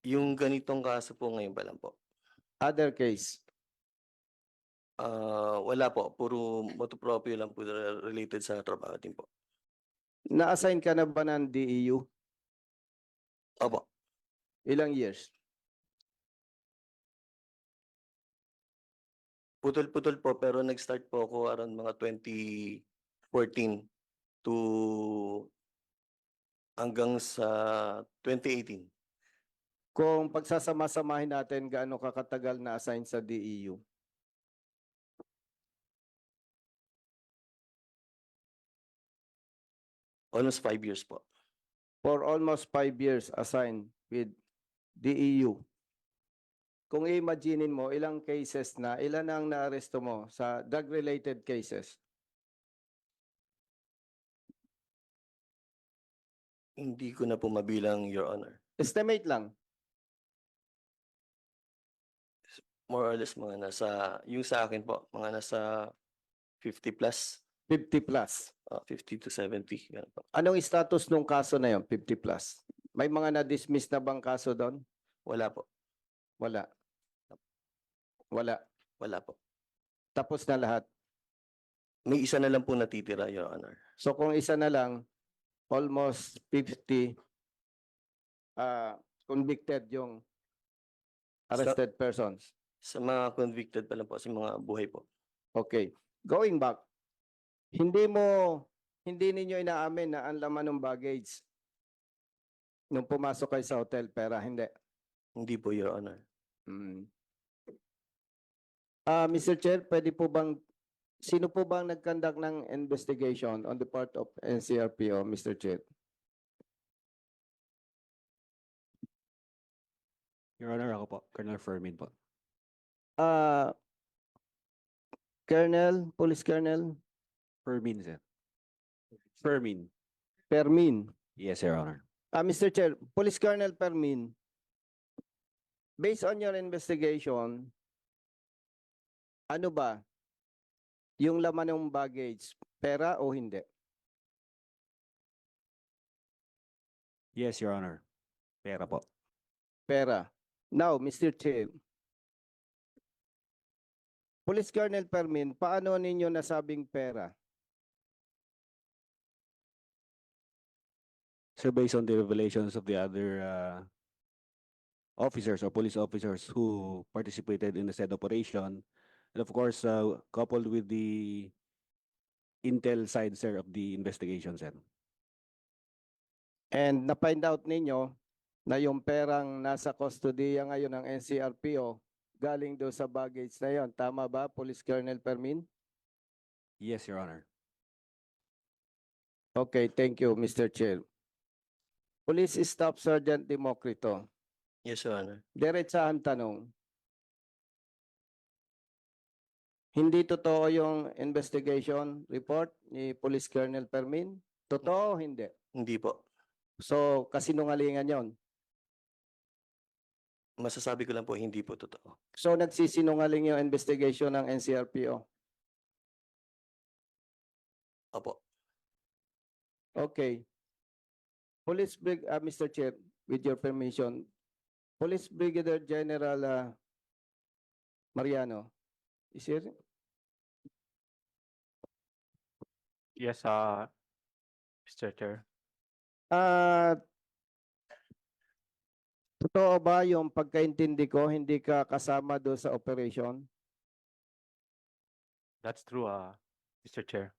Yung ganitong kaso po ngayon pa lang po. Other case? Wala po. Puro motu proprio lang po related sa trabaho din po. Na-assign ka na ba ng DEU? Opo. Ilang years? Putol-putol po pero nag-start po ako around mga 2014 to hanggang sa 2018. Kung pagsasama-samahin natin, gaano ka katagal na assign sa DEU? Almost 5 years po. For almost 5 years assigned with DEU. Kung i-imaginein mo, ilang cases na, ilan ang naaresto mo sa drug-related cases? Hindi ko na po mabilang, Your Honor. Estimate lang. More or less mga nasa, yung sa akin po, mga nasa 50 plus, 50 plus. 50 to 70. Ganun po. Anong status nung kaso na yon, 50 plus? May mga na-dismiss na bang kaso doon? Wala po. Wala. Wala. Wala po. Tapos na lahat. May isa na lang po natitira, Your Honor. So kung isa na lang, almost 50 convicted yung arrested persons. Sa mga convicted pa lang po, sa mga buhay po. Okay. Going back, hindi ninyo inaamin na ang laman ng baggage nung pumasok kayo sa hotel, pera, hindi. Hindi po, Your Honor. Mr. Chair, sino po bang nag-conduct ng investigation on the part of NCRPO, Mr. Chair? Your Honor, ako po, Colonel Fermin po. Colonel, Police Colonel Fermin, sir. Fermin. Permin. Yes, Your Honor. Mr. Chair, Police Colonel Permin, based on your investigation, ano ba yung laman ng baggage, pera o hindi? Yes, Your Honor. Pera po. Pera. Now, Mr. Chair, Police Colonel Permin, paano ninyo nasabing pera? So based on the revelations of the other officers or police officers who participated in the said operation, and of course, coupled with the intel side, sir, of the investigation, sir. And na-find out ninyo na yung perang nasa kustodiya ngayon ng NCRPO galing doon sa baggage na yon. Tama ba, Police Colonel Permin? Yes, Your Honor. Okay, thank you, Mr. Chair. Police Staff Sergeant Democrito, Yes, Your Honor. diretsahan tanong. Hindi totoo yung investigation report ni Police Colonel Permin? Totoo o hindi? Hindi po. So, kasinungalingan yon. Masasabi ko lang po, hindi po totoo. So, nagsisinungaling yung investigation ng NCRPO. Opo. Okay. Mr. Chair, with your permission, Police Brigadier General Mariano, is here? Yes, Mr. Chair. Totoo ba yung pagkaintindi ko, hindi ka kasama doon sa operation? That's true, Mr. Chair.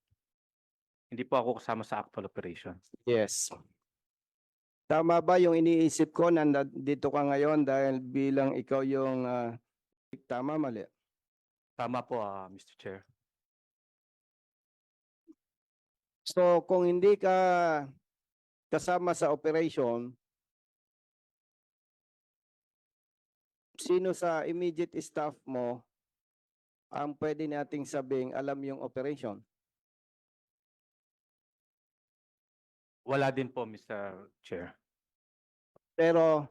Hindi po ako kasama sa actual operation. Yes. Tama ba yung iniisip ko na dito ka ngayon dahil bilang ikaw yung tama, mali? Tama po, Mr. Chair. So kung hindi ka kasama sa operation, sino sa immediate staff mo ang pwede nating sabing alam yung operation? Wala din po, Mr. Chair. Pero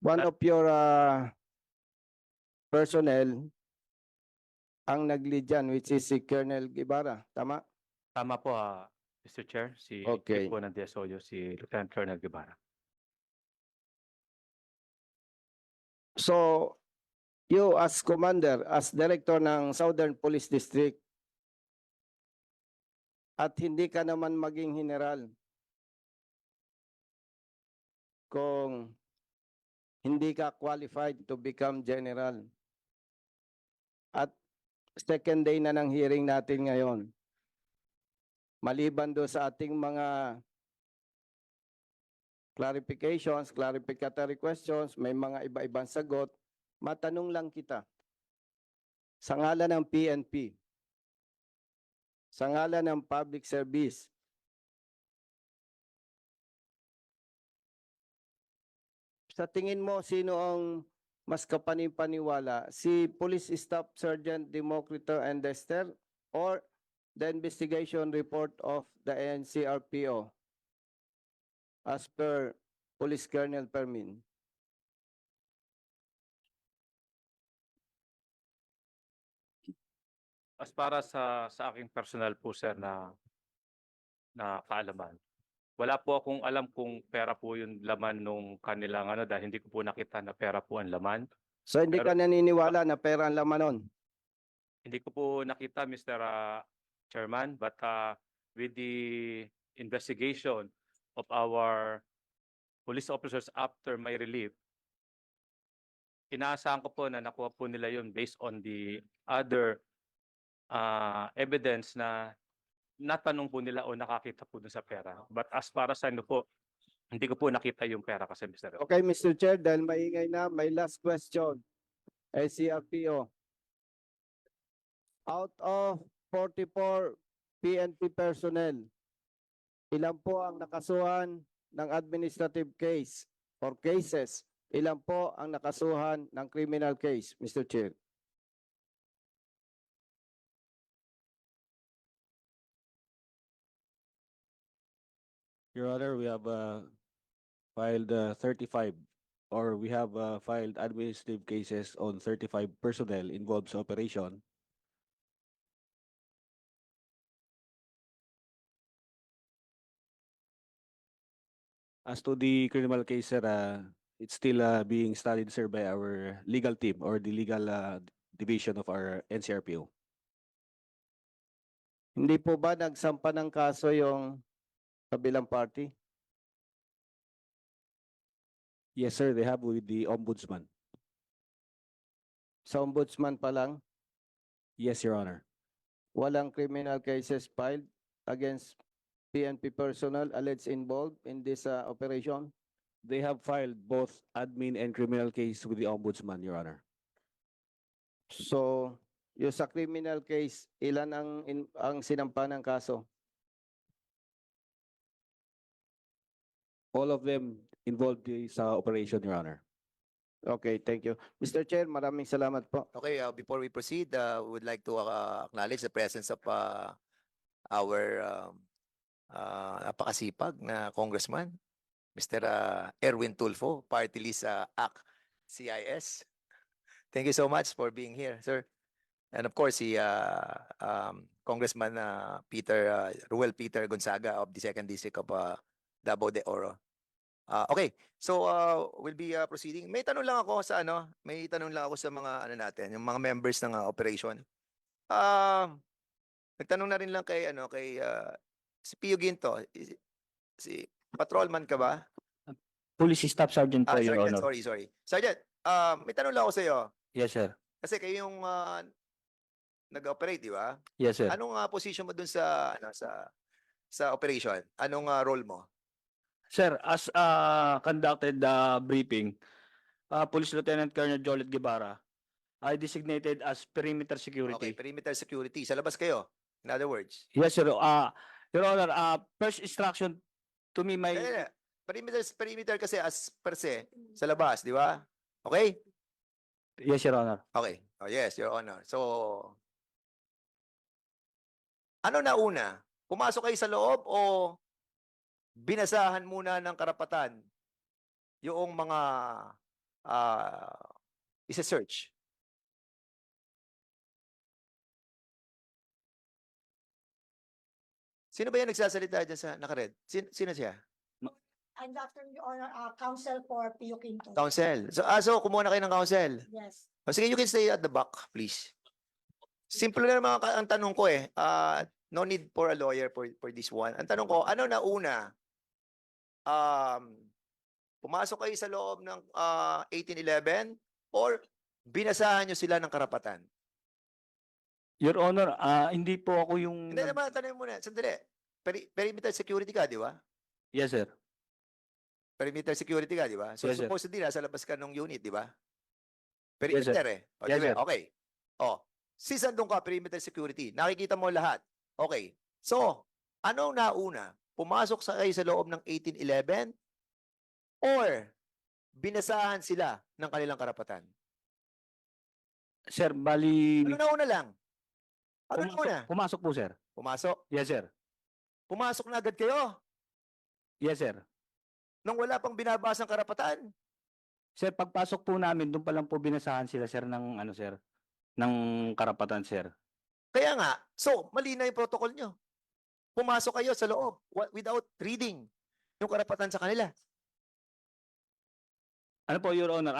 one of your personnel ang nag-lead dyan, which is si Colonel Guevara. Tama? Tama po, Mr. Chair. Si Okay. Chief po ng DSOyo, si Lieutenant Colonel Guevara. So, you as commander, as director ng Southern Police District, at hindi ka naman maging general kung hindi ka qualified to become general. At second day na ng hearing natin ngayon. Maliban do sa ating mga clarifications, clarificatory questions, may mga iba-ibang sagot, matanong lang kita. Sa ngalan ng PNP, sa ngalan ng public service, sa tingin mo, sino ang mas kapanipaniwala? Si Police Staff Sergeant Democrito Endester or the investigation report of the NCRPO as per Police Colonel Permin? As para sa aking personal po sir na kaalaman. Wala po akong alam kung pera po yung laman nung kanilang ano dahil hindi ko po nakita na pera po ang laman. So hindi Pero- ka naniniwala na pera ang laman nun? Hindi ko po nakita Mr. Chairman but with the investigation of our police officers after my relief, inaasahan ko po na nakuha po nila yun based on the other evidence na natanong po nila o nakakita po dun sa pera. But as para sa ano po, hindi ko po nakita yung pera kasi Mr. Okay, Mr. Chair, dahil maingay na, may last question. NCRPO. Out of 44 PNP personnel, ilan po ang nakasuhan ng administrative case or cases? Ilan po ang nakasuhan ng criminal case, Mr. Chair? Your Honor, we have filed 35 or we have filed administrative cases on 35 personnel involved sa operation. As to the criminal case, sir, it's still being studied, sir, by our legal team or the legal division of our NCRPO. Hindi po ba nagsampa ng kaso yung kabilang party? Yes, sir, they have with the ombudsman. Sa ombudsman pa lang, Yes, Your Honor. walang criminal cases filed against PNP personnel alleged involved in this operation? They have filed both admin and criminal case with the ombudsman, Your Honor. So, yung sa criminal case, ilan ang sinampa ng kaso? All of them involved sa operation, Your Honor. Okay, thank you. Mr. Chair, maraming salamat po. Okay, before we proceed, we would like to acknowledge the presence of our napakasipag na congressman, Mr. Erwin Tulfo, party list AC CIS. Thank you so much for being here, sir. And of course, si Congressman Ruel Peter Gonzaga of the 2nd District of Davao de Oro. Okay, so we'll be proceeding. May tanong lang ako sa mga natin, yung mga members ng operation. Nagtanong na rin lang kay si Pio Ginto, si patrolman ka ba? Police Staff Sergeant po, Your Sergeant, Honor. sorry. Sergeant, may tanong lang ako sa iyo. Yes, sir. Kasi kayo yung nag-operate, di ba? Yes, sir. Anong position mo dun sa operation? Anong role mo? Sir, as conducted the briefing, Police Lieutenant Colonel Jolet Guevara, I designated as perimeter Okay, security. perimeter security. Sa labas kayo. In other words. Yes, sir. Your Honor, first instruction to me, my... Eh, perimeter kasi as per se sa labas, di ba? Okay? Yes, Your Honor. Okay. Oh, yes, Your Honor. So, ano na una? Pumasok kayo sa loob o binasahan muna ng karapatan yung mga isa-search? Sino ba yan nagsasalita dyan sa nakared? Sino siya? I'm Dr. Your Honor, counsel for Pio Quinto. Counsel. So kumuha na kayo ng counsel. Yes. O sige, you can stay at the back, please. Simple na naman ang tanong ko eh. No need for a lawyer for this one. Ang tanong ko, ano na una? Pumasok kayo sa loob ng 1811 or binasahan nyo sila ng karapatan? Your Honor, hindi po ako yung... Hindi naman, tanong muna. Sandali. Perimeter security ka, di ba? Yes, sir. Perimeter security ka, di ba? So Yes, sir. supposedly, nasa labas ka ng unit, di ba? Yes, sir. Perimeter eh. O, Yes, di ba? sir. Okay. O, since andun ka, perimeter security, nakikita mo lahat. Okay. So, anong nauna? Pumasok sa kayo sa loob ng 1811 or binasahan sila ng kanilang karapatan? Sir, bali... Ano nauna lang? Ano nauna? Pumasok po, sir. Pumasok. Yes, sir. Pumasok na agad kayo Yes, sir. nang wala pang binabasang karapatan. Sir, pagpasok po namin, doon pa lang po binasahan sila, sir, ng ano, sir, ng karapatan, sir. Kaya nga, so mali na yung protocol nyo. Pumasok kayo sa loob without reading yung karapatan sa kanila. Ano po, Your Honor?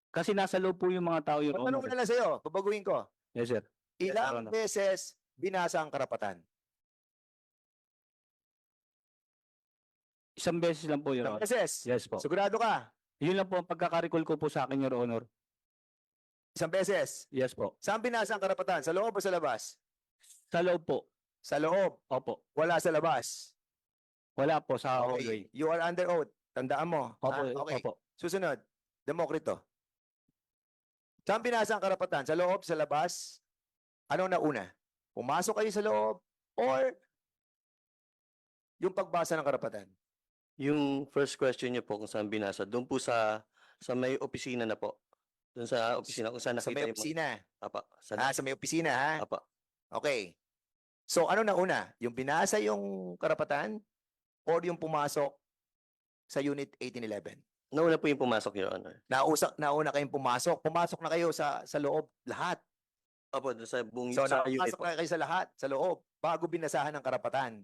Kasi nasa loob po yung mga tao, Your Tanong ko Honor. na lang sa'yo, babaguhin ko. Yes, sir. Your Ilang Honor. beses binasa ang karapatan? Isang beses lang po, Your Ilang Honor. beses? Yes po. Sigurado ka? Yun lang po ang pagkakarikol ko po sa akin, Your Honor. Isang beses? Yes po. Saan binasa ang karapatan? Sa loob o sa labas? Sa loob po. Sa loob. Opo. Wala sa labas. Wala po sa hallway. Okay. You are under oath. Tandaan mo. Opo, Ah, okay. opo. Susunod. Demokrito. Saan binasa ang karapatan? Sa loob, sa labas? Anong nauna? Pumasok kayo sa loob or yung pagbasa ng karapatan? Yung first question niyo po kung saan binasa, doon po sa may opisina na po. Doon sa opisina kung saan Sa nakita may yung opisina. Apa, Sa may opisina, ha? apa. Okay. So, ano nauna? Yung binasa yung karapatan or yung pumasok sa Unit 1811? Nauna po yung pumasok, Your Honor. Nauna kayong pumasok. Pumasok na kayo sa loob, lahat. Opo, doon sa buong So, sa unit nakapasok po. na kayo sa lahat, sa loob, bago binasahan ng karapatan.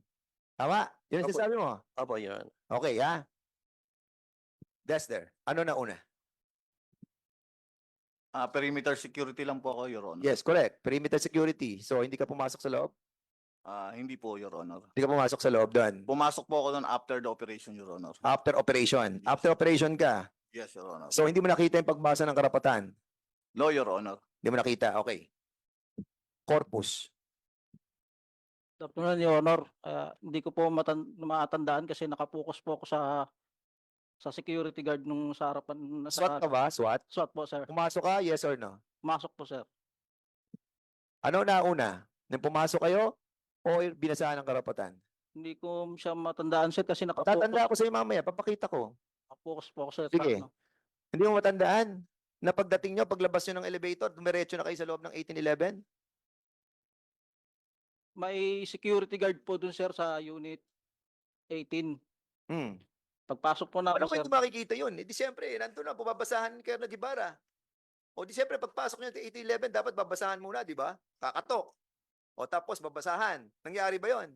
Tama? Yun ang Opo. sinasabi mo. Opo, Your Honor. Okay, ha? Dexter, ano nauna? Perimeter security lang po ako, Your Honor. Yes, correct. Perimeter security. So, hindi ka pumasok sa loob? Hindi po, Your Honor. Hindi ka pumasok sa loob doon? Pumasok po ako doon after the operation, Your Honor. After operation. Yes. After operation ka. Yes, Your Honor. So, hindi mo nakita yung pagbasa ng karapatan? No, Your Honor. Hindi mo nakita. Okay. Corpus. Dr. Your Honor, hindi ko po matandaan kasi nakapokus po ako sa security guard nung sa harapan. SWAT ka ba? SWAT? SWAT po, sir. Pumasok ka? Yes or no? Masok po, sir. Ano nauna? Nung pumasok kayo o binasahan ng karapatan? Hindi ko siya matandaan, sir, kasi nakapokus Tatanda ako sa iyo mamaya. Papakita ko. po ako, sir. Sige. Hindi mo matandaan na pagdating nyo, paglabas nyo ng elevator, dumiretso na kayo sa loob ng 1811? May security guard po dun, sir, sa unit 18. Hmm. Pagpasok po Ano namin, mo sir, hindi makikita yun? Eh, di siyempre, nandun na, bumabasahan kayo na Gibara. O di siyempre, pagpasok nyo ng 1811, dapat babasahan muna, di ba? Kakatok. O tapos, babasahan. Nangyari ba yun?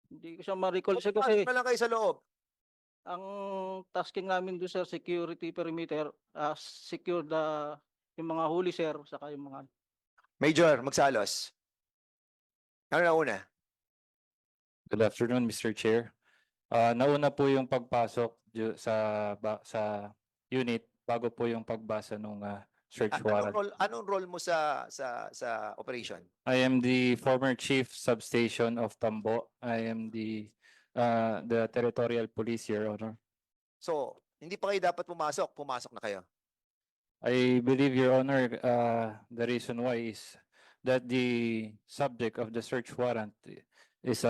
hindi ko siya ma-recall, O sir, pumasok kasi na lang kayo sa loob. ang tasking namin dun, sir, security perimeter, secure yung mga huli, sir, saka yung mga... Major, magsalos. Ano na una? Good afternoon, Mr. Chair. Nauna po yung pagpasok sa unit bago po yung pagbasa ng search warrant. Anong role mo sa operation? I am the former chief substation of Tambo. I am the territorial police, Your Honor. So, hindi pa kayo dapat pumasok. Pumasok na kayo. I believe, Your Honor, the reason why is that the subject of the search warrant is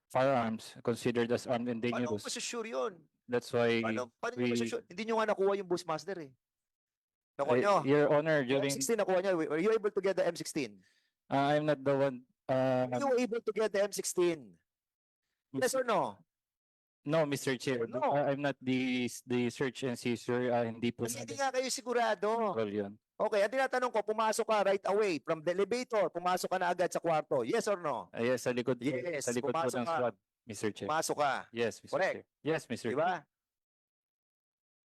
firearms considered as armed and Paano mo dangerous. masusure yun? That's why Paano nyo we- masusure? Hindi nyo nga nakuha yung Bushmaster eh. Nakuha nyo. Your Honor, during M16 nakuha nyo. Were you able to get the M16? I'm not the one. Were you able to get the M16? Yes or no? No, Mr. Chair. No. I'm not the search and seizure. Hindi po Kasi hindi natin nga kayo sigurado. control yun. Okay, ang tinatanong ko, pumasok ka right away from the elevator. Pumasok ka na agad sa kwarto. Yes or no? Yes, sa likod po, Yes, sa likod po pumasok ng ka. SWAT. Mr. Chair. Pumasok ka. Yes, Mr. Correct. Chair. Yes, Mr. Di ba?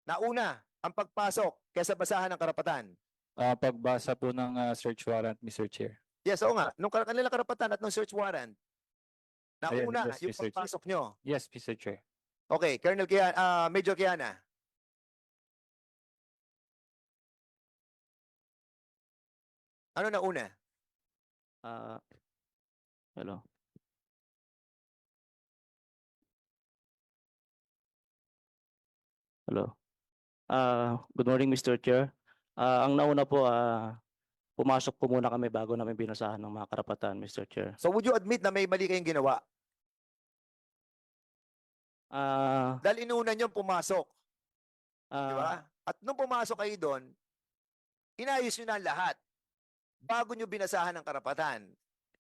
Nauna ang pagpasok kaysa basahan ng karapatan. Pagbasa po ng search warrant, Mr. Chair. Yes, oo nga. Nung kanilang karapatan at nung search warrant, Ayan, nauna yes, yung Mr. Chair. pagpasok nyo. Yes, Mr. Chair. Okay, Major Kiana. Ano na una? Hello. Hello. Good morning, Mr. Chair. Ang nauna po, pumasok po muna kami bago namin binasahan ng mga karapatan, Mr. Chair. So would you admit na may mali kayong ginawa? Dahil inuna nyo pumasok, di ba? At nung pumasok kayo doon, inayos nyo na ang lahat bago nyo binasahan ng karapatan.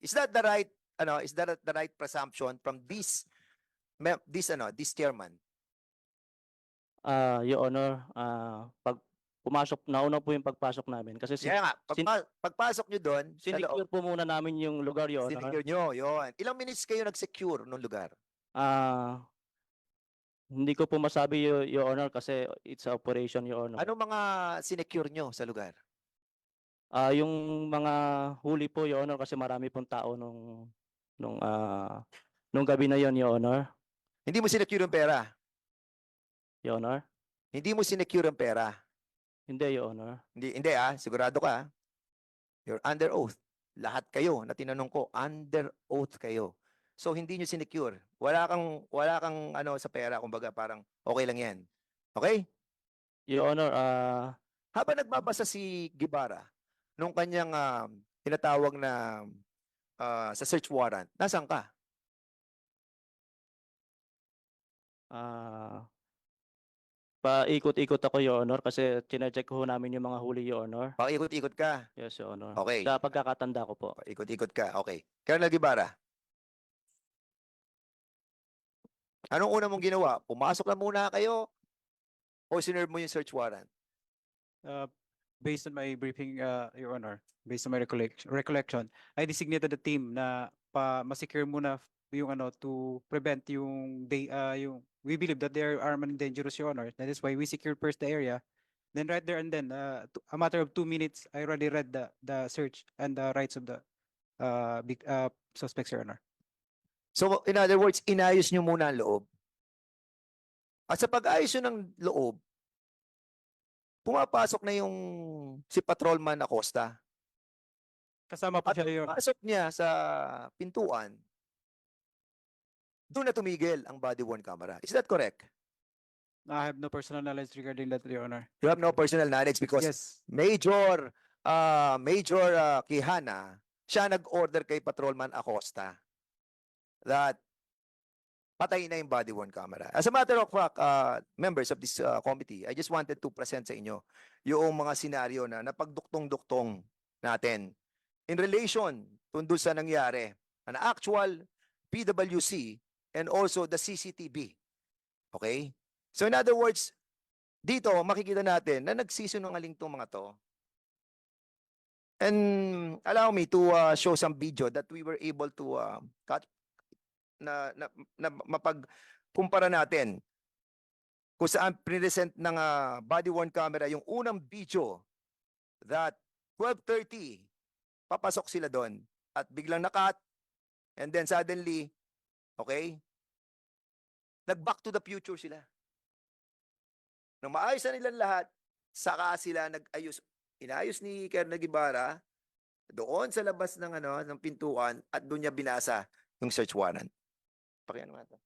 Is that the right presumption from this chairman? Your Honor, nauna po yung pagpasok namin kasi Kaya nga, pagpasok nyo doon, sa loob, sinicure po muna namin yung lugar, Your Honor. sinecure nyo, yun. Ilang minutes kayo nag-secure nung lugar? Hindi ko po masabi, Your Honor, kasi it's a operation, Your Honor. Ano mga sinecure nyo sa lugar? Yung mga huli po, Your Honor, kasi marami pong tao nung gabi na yon, Your Honor. Hindi mo sinecure yung pera? Your Honor? Hindi mo sinecure yung pera? Hindi, Your Honor. Hindi sigurado ka. You're under oath. Lahat kayo na tinanong ko, under oath kayo. So hindi nyo sinecure. Wala kang sa pera, kumbaga parang okay lang 'yan. Okay? Your Honor, Habang nagbabasa si Guevara nung kanyang tinatawag na sa search warrant, nasaan ka? paikot-ikot ako, Your Honor, kasi chinecheck ho namin yung mga huli, Your Honor. Paikot-ikot ka. Yes, Your Honor. Okay. Sa pagkakatanda ko po. Paikot-ikot ka. Okay. Colonel Guevara. Anong una mong ginawa? Pumasok lang muna kayo o sinerve mo yung search warrant? Based on my briefing, Your Honor, based on my recollection, I designated a team na ma-secure muna yung to prevent yung we believe that they are armed and dangerous, Your Honor. That is why we secured first the area. Then right there and then, a matter of 2 minutes, I already read the search and the rights of the suspects, Your Honor. So, in other words, inayos nyo muna ang loob. At sa pag-ayos nyo ng loob, pumapasok na yung si Patrolman Acosta. Kasama po At siya, Your Honor. pasok niya sa pintuan, doon na tumigil ang body-worn camera. Is that correct? I have no personal knowledge regarding that, Your Honor. You have no personal knowledge because Yes. Major Quijana, siya nag-order kay Patrolman Acosta that patay na yung body-worn camera. As a matter of fact, members of this committee, I just wanted to present sa inyo yung mga senaryo na napagduktong-duktong natin in relation tungkol sa nangyari, an actual PWC and also the CCTV. Okay? So in other words, dito makikita natin na nagsisinungaling tong mga to. And allow me to show some video that we were able to cut na mapagkumpara natin kung saan present ng body-worn camera yung unang video that 12:30 papasok sila doon at biglang nakat and then suddenly, okay, nag-back to the future sila. Nang maayos na nilang lahat, saka sila inayos ni Colonel Guevara doon sa labas ng pintuan at doon niya binasa yung search warrant. Pakiano nga to.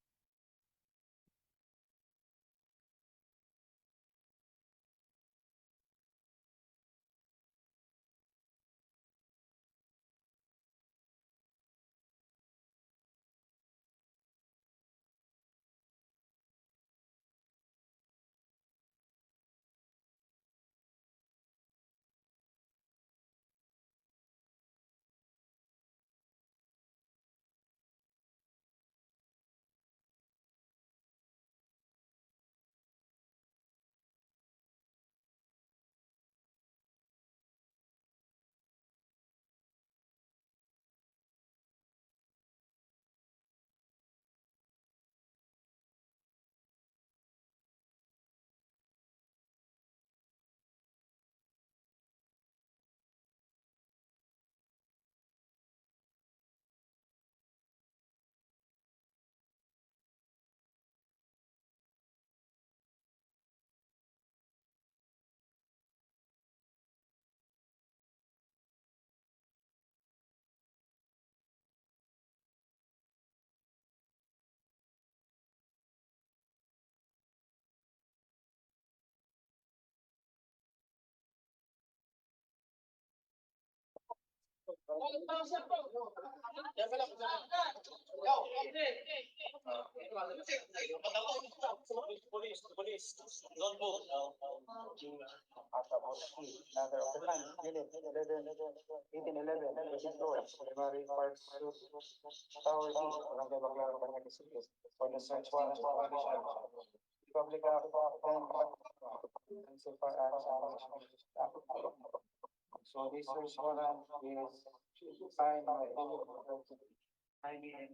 So this search warrant is signed by IBM.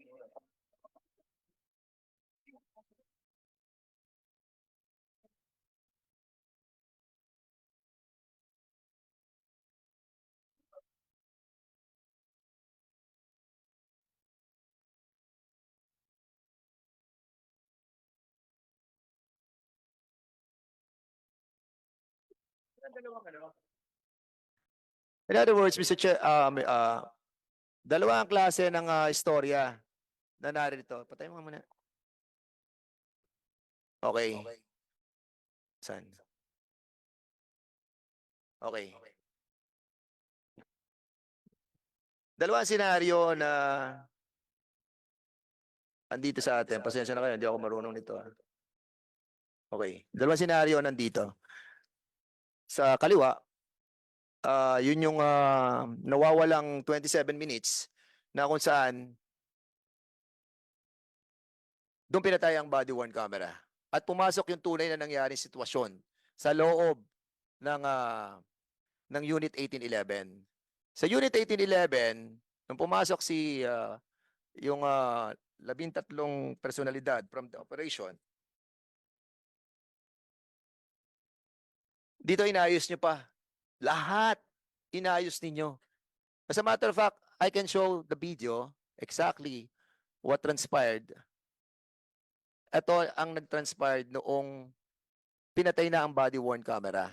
In other words, Mr. Chair, dalawang klase ng istorya na narito. Patay mo nga muna. Okay. Saan? Okay. Dalawang senaryo na andito sa atin. Pasensya na kayo, hindi ako marunong nito. Okay. Dalawang senaryo nandito. Sa kaliwa, yun yung nawawalang 27 minutes na kung saan doon pinatay ang body worn camera. At pumasok yung tunay na nangyaring sitwasyon sa loob ng Unit 1811. Sa Unit 1811, nung pumasok yung 13 personalidad from the operation, dito inayos nyo pa. Lahat inayos ninyo. As a matter of fact, I can show the video exactly what transpired. Ito ang nag-transpired noong pinatay na ang body-worn camera.